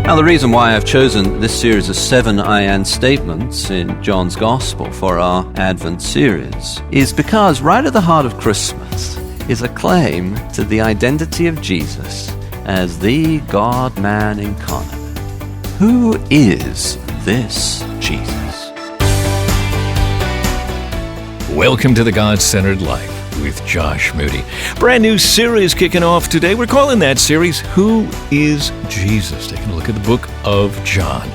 Now, the reason why I've chosen this series of 7 I am statements in John's Gospel for our Advent series is because right at the heart of Christmas is a claim to the identity of Jesus as the God-man incarnate. Who is this Jesus? Welcome to the God-Centered Life with Josh Moody. Brand new series kicking off today. We're calling that series, Who is Jesus? Taking a look at the book of John.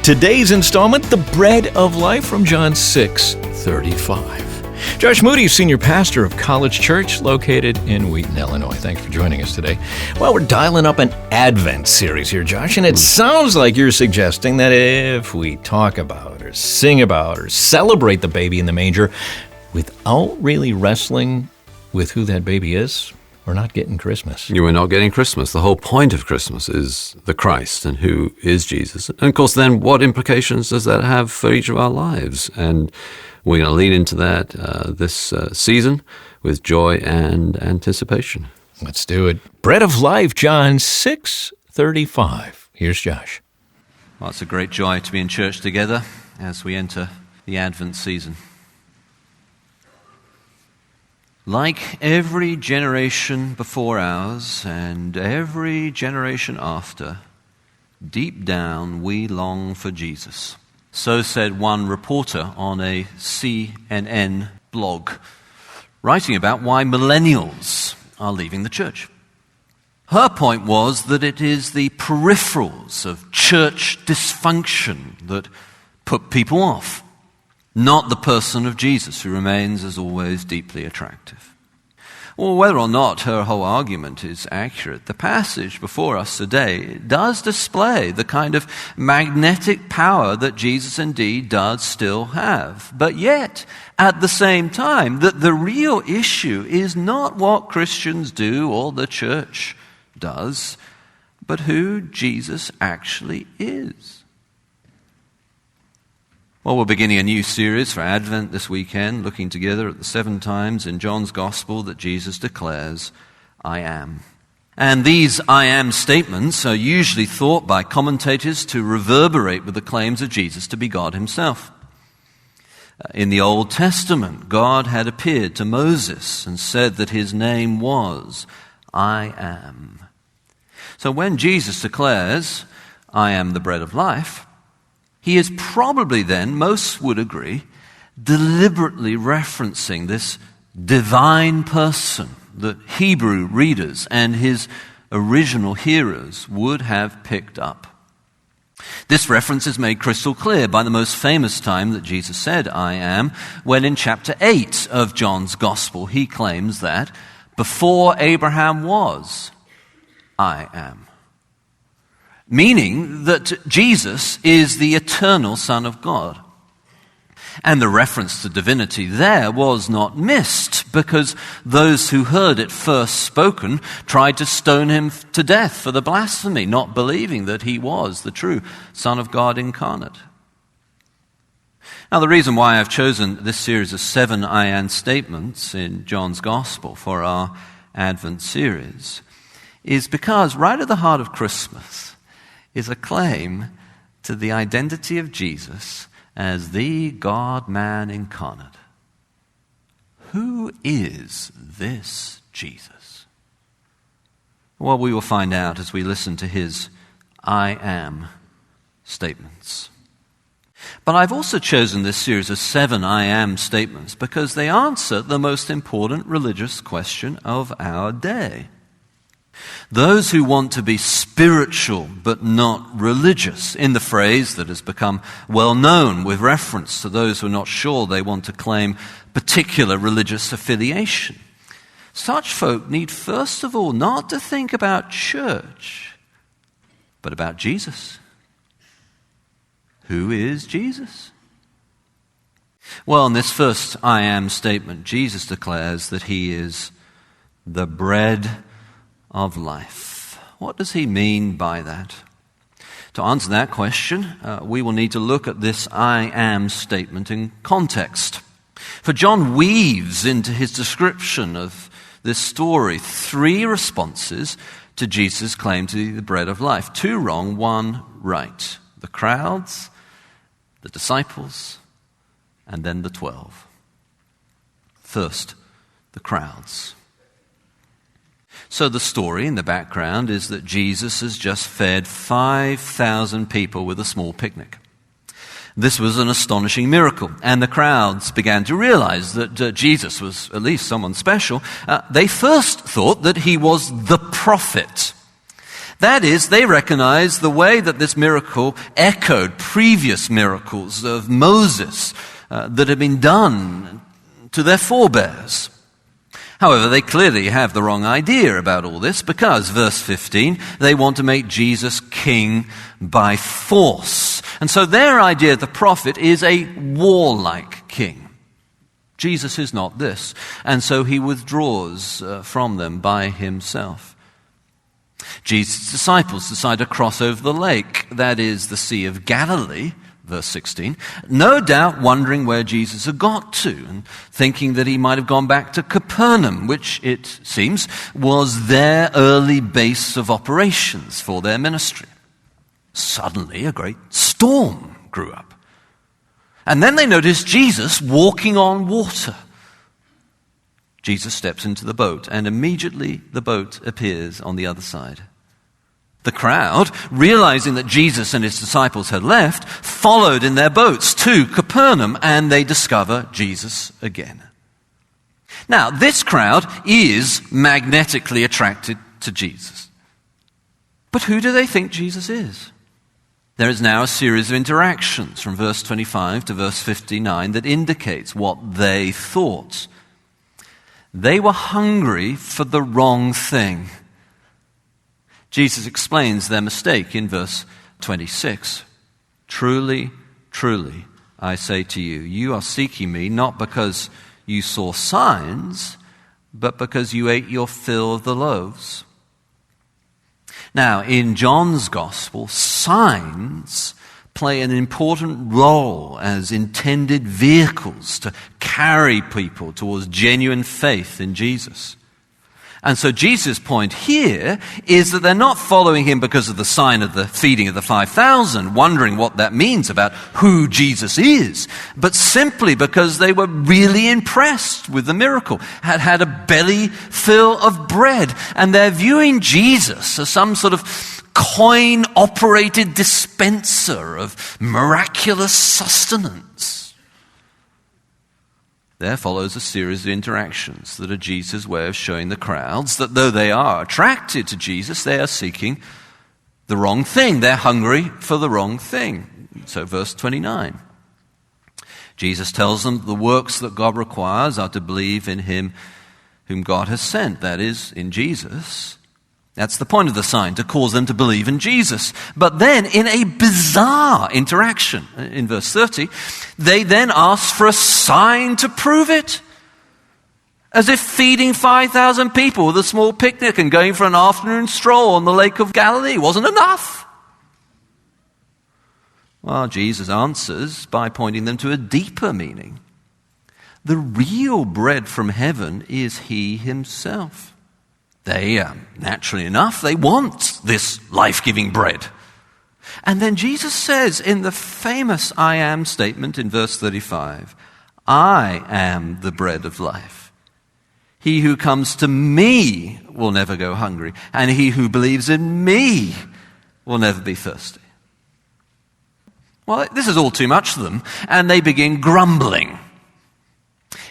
Today's installment, The Bread of Life from John 6:35. Josh Moody, senior pastor of College Church located in Wheaton, Illinois. Thanks for joining us today. Well, we're dialing up an Advent series here, Josh, and it sounds like you're suggesting that if we talk about or sing about or celebrate the baby in the manger without really wrestling with who that baby is, we're not getting Christmas. You are not getting Christmas. The whole point of Christmas is the Christ and who is Jesus. And of course, then what implications does that have for each of our lives? And we're going to lean into that this season with joy and anticipation. Let's do it. Bread of Life, John 6:35. Here's Josh. Well, it's a great joy to be in church together as we enter the Advent season. Like every generation before ours and every generation after, deep down we long for Jesus. So said one reporter on a CNN blog, writing about why millennials are leaving the church. Her point was that it is the peripherals of church dysfunction that put people off, not the person of Jesus, who remains, as always, deeply attractive. Well, whether or not her whole argument is accurate, the passage before us today does display the kind of magnetic power that Jesus indeed does still have. But yet, at the same time, that the real issue is not what Christians do or the church does, but who Jesus actually is. Well, we're beginning a new series for Advent this weekend, looking together at the 7 times in John's Gospel that Jesus declares, I am. And these I am statements are usually thought by commentators to reverberate with the claims of Jesus to be God himself. In the Old Testament, God had appeared to Moses and said that his name was I am. So when Jesus declares, I am the bread of life, he is probably then, most would agree, deliberately referencing this divine person that Hebrew readers and his original hearers would have picked up. This reference is made crystal clear by the most famous time that Jesus said, I am, when in chapter 8 of John's Gospel he claims that before Abraham was, I am. Meaning that Jesus is the eternal Son of God. And the reference to divinity there was not missed, because those who heard it first spoken tried to stone him to death for the blasphemy, not believing that he was the true Son of God incarnate. Now, the reason why I've chosen this series of 7 I am statements in John's Gospel for our Advent series is because right at the heart of Christmas is a claim to the identity of Jesus as the God-man incarnate. Who is this Jesus? Well, we will find out as we listen to his I am statements. But I've also chosen this series of 7 I am statements because they answer the most important religious question of our day. Those who want to be spiritual but not religious, in the phrase that has become well known with reference to those who are not sure they want to claim particular religious affiliation. Such folk need first of all not to think about church, but about Jesus. Who is Jesus? Well, in this first I am statement, Jesus declares that he is the bread of life. What does he mean by that? To answer that question, we will need to look at this I am statement in context. For John weaves into his description of this story 3 responses to Jesus' claim to be the bread of life. 2 wrong, 1 right. The crowds, the disciples, and then the 12. First, the crowds. So the story in the background is that Jesus has just fed 5,000 people with a small picnic. This was an astonishing miracle, and the crowds began to realize that Jesus was at least someone special. They first thought that he was the prophet. That is, they recognized the way that this miracle echoed previous miracles of Moses that had been done to their forebears. However, they clearly have the wrong idea about all this because, verse 15, they want to make Jesus king by force. And so their idea of the prophet is a warlike king. Jesus is not this, and so he withdraws from them by himself. Jesus' disciples decide to cross over the lake, that is, the Sea of Galilee, verse 16, no doubt wondering where Jesus had got to and thinking that he might have gone back to Capernaum, which it seems was their early base of operations for their ministry. Suddenly, a great storm grew up. And then they noticed Jesus walking on water. Jesus steps into the boat, and immediately the boat appears on the other side. The crowd, realizing that Jesus and his disciples had left, followed in their boats to Capernaum, and they discover Jesus again. Now, this crowd is magnetically attracted to Jesus. But who do they think Jesus is? There is now a series of interactions from verse 25 to verse 59 that indicates what they thought. They were hungry for the wrong thing. Jesus explains their mistake in verse 26. Truly, truly, I say to you, you are seeking me not because you saw signs, but because you ate your fill of the loaves. Now, in John's Gospel, signs play an important role as intended vehicles to carry people towards genuine faith in Jesus. And so Jesus' point here is that they're not following him because of the sign of the feeding of the 5,000, wondering what that means about who Jesus is, but simply because they were really impressed with the miracle, had had a belly fill of bread, and they're viewing Jesus as some sort of coin-operated dispenser of miraculous sustenance. There follows a series of interactions that are Jesus' way of showing the crowds that though they are attracted to Jesus, they are seeking the wrong thing. They're hungry for the wrong thing. So verse 29. Jesus tells them the works that God requires are to believe in him whom God has sent, that is, in Jesus. That's the point of the sign, to cause them to believe in Jesus. But then, in a bizarre interaction, in verse 30, they then ask for a sign to prove it. As if feeding 5,000 people with a small picnic and going for an afternoon stroll on the Lake of Galilee wasn't enough. Well, Jesus answers by pointing them to a deeper meaning. The real bread from heaven is he himself. They, naturally enough, they want this life-giving bread. And then Jesus says in the famous I am statement in verse 35, I am the bread of life. He who comes to me will never go hungry, and he who believes in me will never be thirsty. Well, this is all too much for them, and they begin grumbling.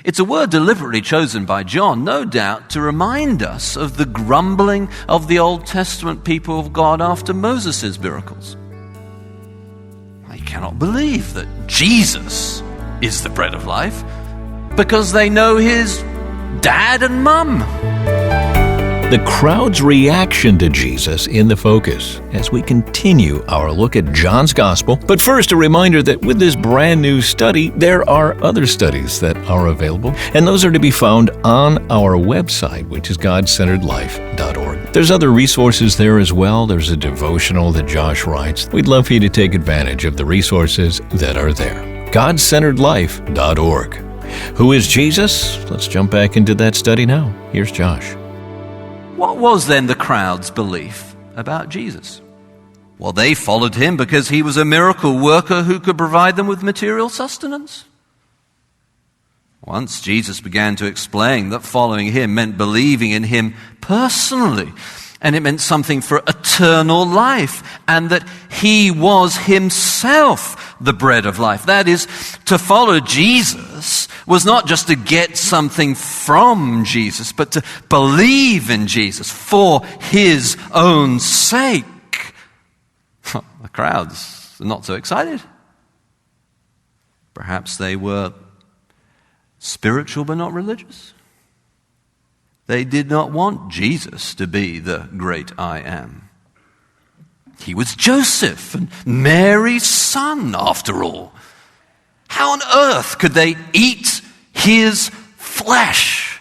It's a word deliberately chosen by John, no doubt, to remind us of the grumbling of the Old Testament people of God after Moses' miracles. They cannot believe that Jesus is the bread of life because they know his dad and mum. The crowd's reaction to Jesus in the focus as we continue our look at John's Gospel. But first, a reminder that with this brand new study, there are other studies that are available, and those are to be found on our website, which is godcenteredlife.org. There's other resources there as well. There's a devotional that Josh writes. We'd love for you to take advantage of the resources that are there. godcenteredlife.org. Who is Jesus? Let's jump back into that study now. Here's Josh. What was then the crowd's belief about Jesus? Well, they followed him because he was a miracle worker who could provide them with material sustenance. Once Jesus began to explain that following him meant believing in him personally, and it meant something for eternal life, and that he was himself the bread of life. That is, to follow Jesus was not just to get something from Jesus, but to believe in Jesus for his own sake. The crowds are not so excited. Perhaps they were spiritual but not religious. They did not want Jesus to be the great I am. He was Joseph and Mary's son, after all. How on earth could they eat his flesh?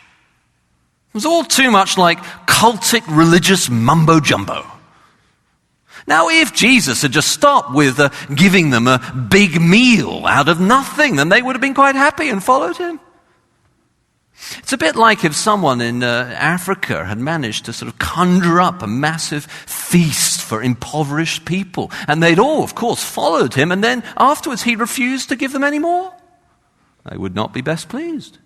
It was all too much like cultic religious mumbo-jumbo. Now, if Jesus had just stopped with giving them a big meal out of nothing, then they would have been quite happy and followed him. It's a bit like if someone in Africa had managed to sort of conjure up a massive feast for impoverished people, and they'd all, of course, followed him, and then afterwards he refused to give them any more. They would not be best pleased.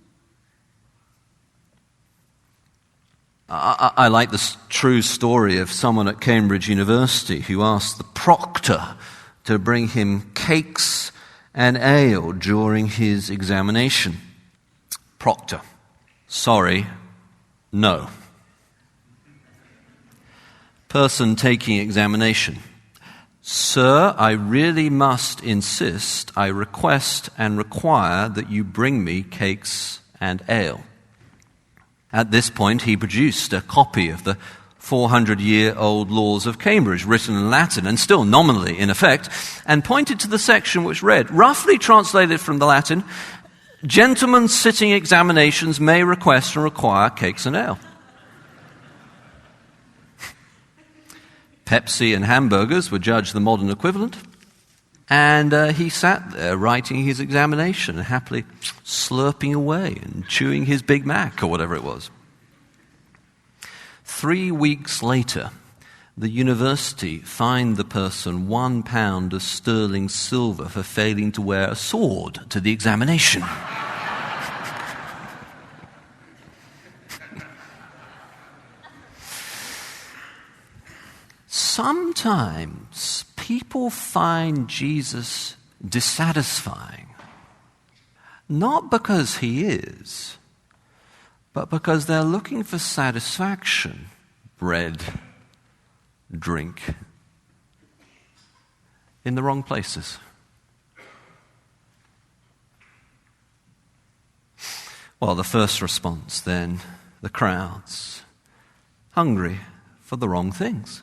I like this true story of someone at Cambridge University who asked the proctor to bring him cakes and ale during his examination. Proctor: sorry, no. Person taking examination: sir, I really must insist, I request and require that you bring me cakes and ale. At this point, he produced a copy of the 400-year-old laws of Cambridge, written in Latin and still nominally in effect, and pointed to the section which read, roughly translated from the Latin, "Gentlemen sitting examinations may request and require cakes and ale." Pepsi and hamburgers were judged the modern equivalent, and he sat there writing his examination and happily slurping away and chewing his Big Mac or whatever it was. 3 weeks later, the university fined the person £1 of sterling silver for failing to wear a sword to the examination. Sometimes people find Jesus dissatisfying, not because he is, but because they're looking for satisfaction, bread, drink, in the wrong places. Well, the first response then, the crowds, hungry for the wrong things.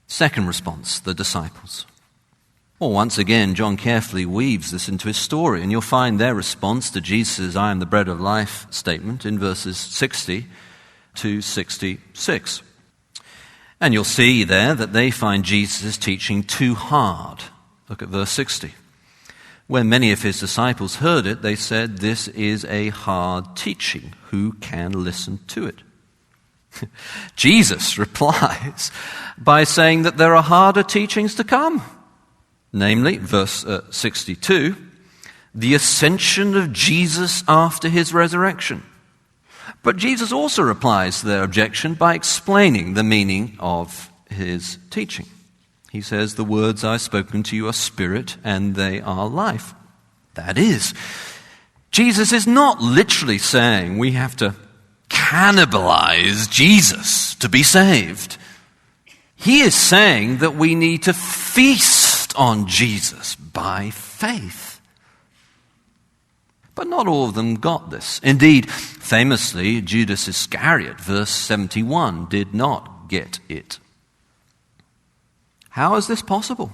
Second response, the disciples. Well, once again, John carefully weaves this into his story, and you'll find their response to Jesus' "I am the bread of life" statement in verses 60 to 66. And you'll see there that they find Jesus' teaching too hard. Look at verse 60. When many of his disciples heard it, they said, "This is a hard teaching. Who can listen to it?" Jesus replies by saying that there are harder teachings to come. Namely, verse 62, the ascension of Jesus after his resurrection. But Jesus also replies to their objection by explaining the meaning of his teaching. He says, "The words I've spoken to you are spirit and they are life." That is, Jesus is not literally saying we have to cannibalize Jesus to be saved. He is saying that we need to feast on Jesus by faith. But not all of them got this. Indeed, famously, Judas Iscariot, verse 71, did not get it. How is this possible?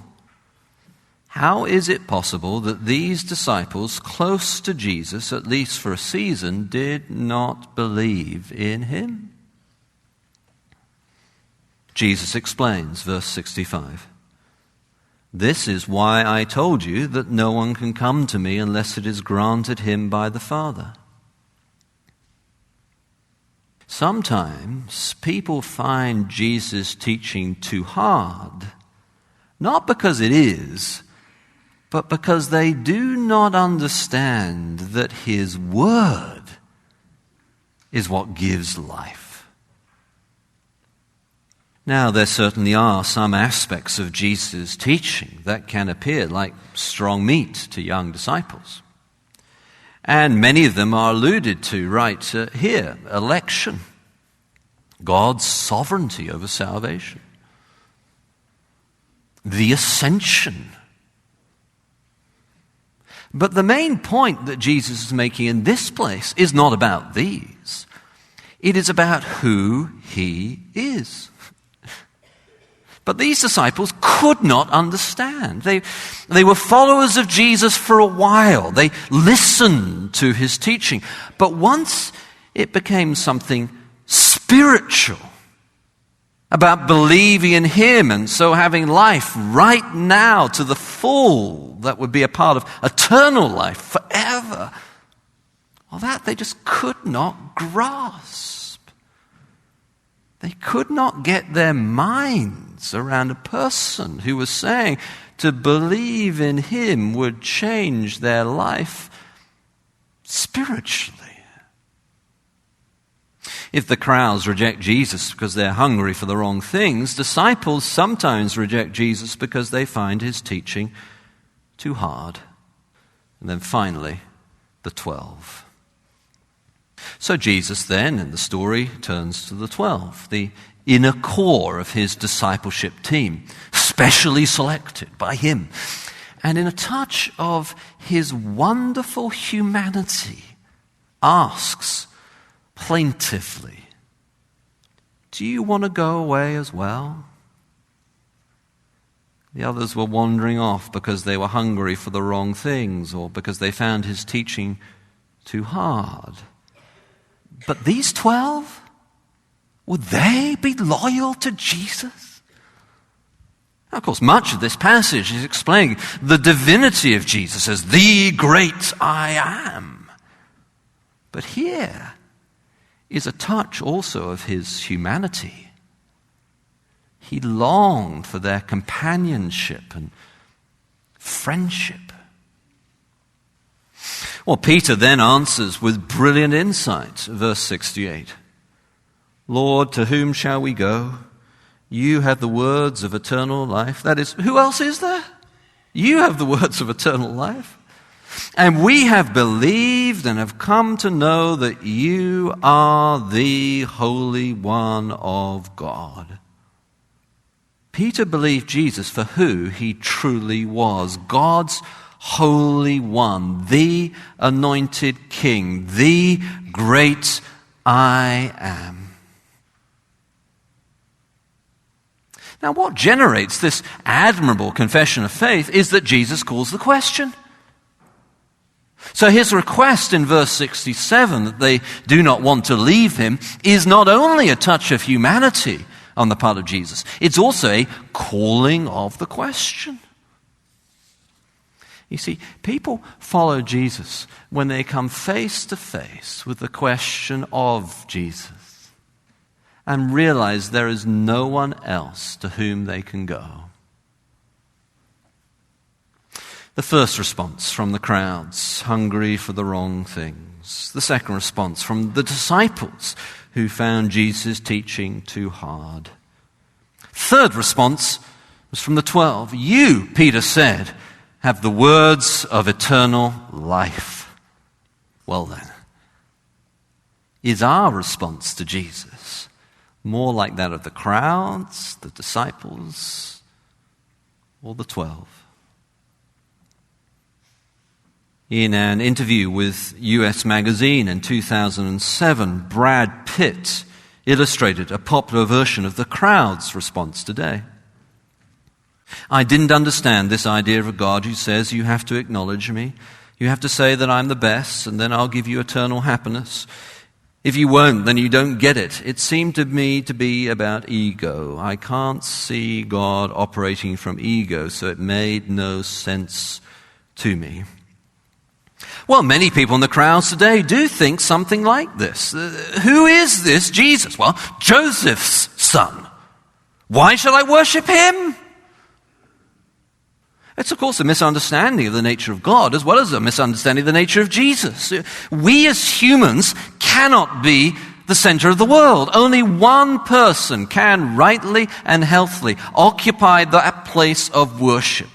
How is it possible that these disciples close to Jesus, at least for a season, did not believe in him? Jesus explains, verse 65. "This is why I told you that no one can come to me unless it is granted him by the Father." Sometimes people find Jesus' teaching too hard Not because it is, but because they do not understand that his word is what gives life. Now, there certainly are some aspects of Jesus' teaching that can appear like strong meat to young disciples. And many of them are alluded to right here. Election, God's sovereignty over salvation, the ascension. But the main point that Jesus is making in this place is not about these. It is about who he is. But these disciples could not understand. They were followers of Jesus for a while. They listened to his teaching. But once it became something spiritual, about believing in him and so having life right now to the full that would be a part of eternal life forever, well, that they just could not grasp. They could not get their minds around a person who was saying to believe in him would change their life spiritually. If the crowds reject Jesus because they're hungry for the wrong things, disciples sometimes reject Jesus because they find his teaching too hard. And then finally, the 12. So Jesus then, in the story, turns to the 12, the inner core of his discipleship team, specially selected by him. And in a touch of his wonderful humanity, asks plaintively, do you want to go away as well? The others were wandering off because they were hungry for the wrong things or because they found his teaching too hard. But these 12, would they be loyal to Jesus? Now, of course, much of this passage is explaining the divinity of Jesus as the great I am. But here is a touch also of his humanity. He longed for their companionship and friendship. Well, Peter then answers with brilliant insight, verse 68. Lord, to whom shall we go? You have the words of eternal life. That is, who else is there? You have the words of eternal life. And we have believed and have come to know that you are the Holy One of God. Peter believed Jesus for who he truly was, God's Holy One, the anointed King, the great I am. Now, what generates this admirable confession of faith is that Jesus calls the question. So his request in verse 67 that they do not want to leave him is not only a touch of humanity on the part of Jesus, it's also a calling of the question. You see, people follow Jesus when they come face to face with the question of Jesus and realize there is no one else to whom they can go. The first response from the crowds, hungry for the wrong things. The second response from the disciples who found Jesus' teaching too hard. Third response was from the 12. You, Peter said, have the words of eternal life. Well then, is our response to Jesus more like that of the crowds, the disciples, or the 12? In an interview with US Magazine in 2007, Brad Pitt illustrated a popular version of the crowd's response today. I didn't understand this idea of a God who says you have to acknowledge me. You have to say that I'm the best, and then I'll give you eternal happiness. If you won't, then you don't get it. It seemed to me to be about ego. I can't see God operating from ego, so it made no sense to me. Well, many people in the crowds today do think something like this. Who is this Jesus? Well, Joseph's son. Why shall I worship him? It's, of course, a misunderstanding of the nature of God as well as a misunderstanding of the nature of Jesus. We as humans cannot be the center of the world. Only one person can rightly and healthily occupy that place of worship,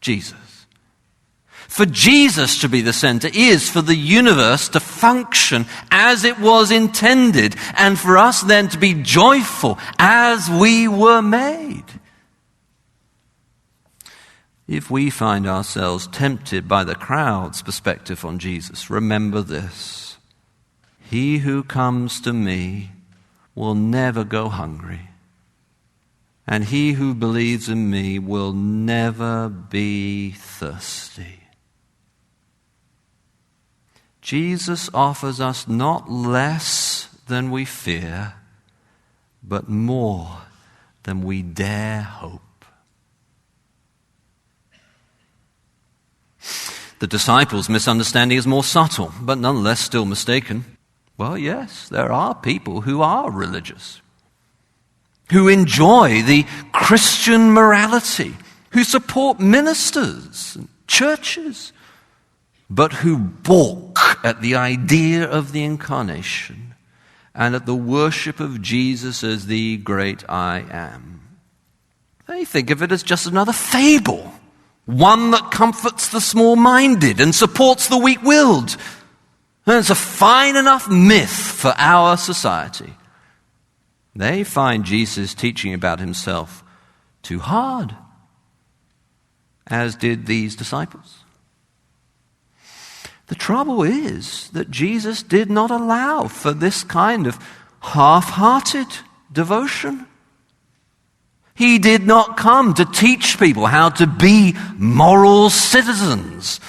Jesus. For Jesus to be the center is for the universe to function as it was intended, and for us then to be joyful as we were made. If we find ourselves tempted by the crowd's perspective on Jesus, remember this: he who comes to me will never go hungry, and he who believes in me will never be thirsty. Jesus offers us not less than we fear, but more than we dare hope. The disciples' misunderstanding is more subtle, but nonetheless still mistaken. Well, yes, there are people who are religious, who enjoy the Christian morality, who support ministers and churches, but who balk at the idea of the incarnation and at the worship of Jesus as the great I am. They think of it as just another fable, one that comforts the small-minded and supports the weak-willed. And it's a fine enough myth for our society. They find Jesus' teaching about himself too hard, as did these disciples. The trouble is that Jesus did not allow for this kind of half-hearted devotion. He did not come to teach people how to be moral citizens.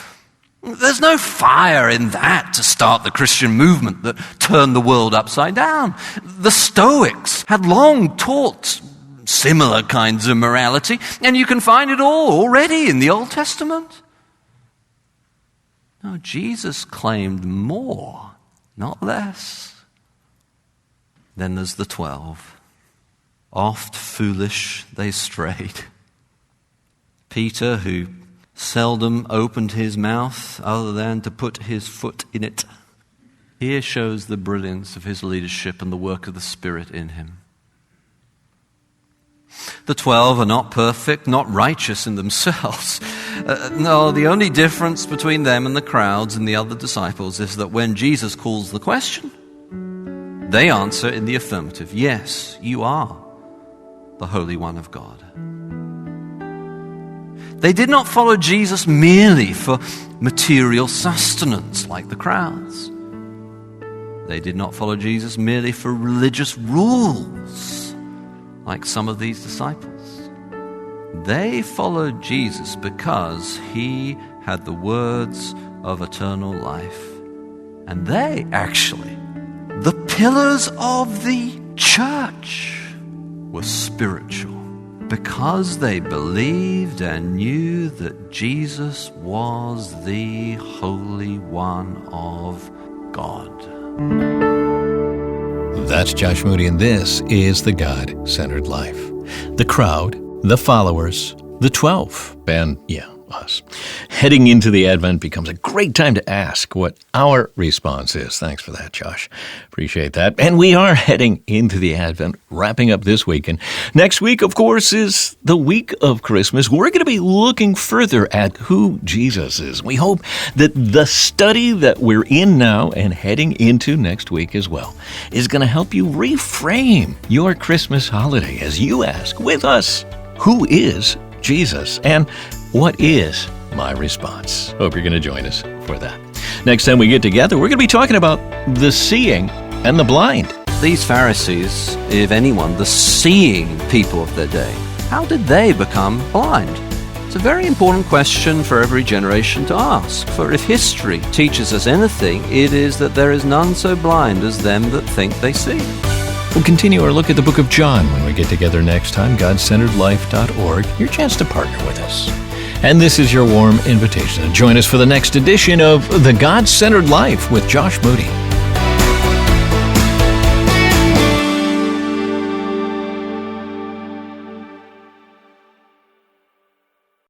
There's no fire in that to start the Christian movement that turned the world upside down. The Stoics had long taught similar kinds of morality, and you can find it all already in the Old Testament. No, Jesus claimed more, not less. Then there's the 12. Oft foolish they strayed. Peter, who seldom opened his mouth other than to put his foot in it, here shows the brilliance of his leadership and the work of the Spirit in him. The 12 are not perfect, not righteous in themselves. No, the only difference between them and the crowds and the other disciples is that when Jesus calls the question, they answer in the affirmative. Yes, you are the Holy One of God. They did not follow Jesus merely for material sustenance like the crowds. They did not follow Jesus merely for religious rules like some of these disciples. They followed Jesus because he had the words of eternal life. And they, actually, the pillars of the church, were spiritual because they believed and knew that Jesus was the Holy One of God. That's Josh Moody, and this is The God-Centered Life. The crowd, the followers, the 12, and us. Heading into the Advent becomes a great time to ask what our response is. Thanks for that, Josh. Appreciate that. And we are heading into the Advent, wrapping up this week. And next week, of course, is the week of Christmas. We're going to be looking further at who Jesus is. We hope that the study that we're in now and heading into next week as well is going to help you reframe your Christmas holiday as you ask with us, who is Jesus? And what is my response? Hope you're going to join us for that. Next time we get together, we're going to be talking about the seeing and the blind. These Pharisees, if anyone, the seeing people of their day, how did they become blind? It's a very important question for every generation to ask. For if history teaches us anything, it is that there is none so blind as them that think they see. We'll continue our look at the book of John when we get together next time. GodCenteredLife.org, your chance to partner with us. And this is your warm invitation to join us for the next edition of The God-Centered Life with Josh Moody.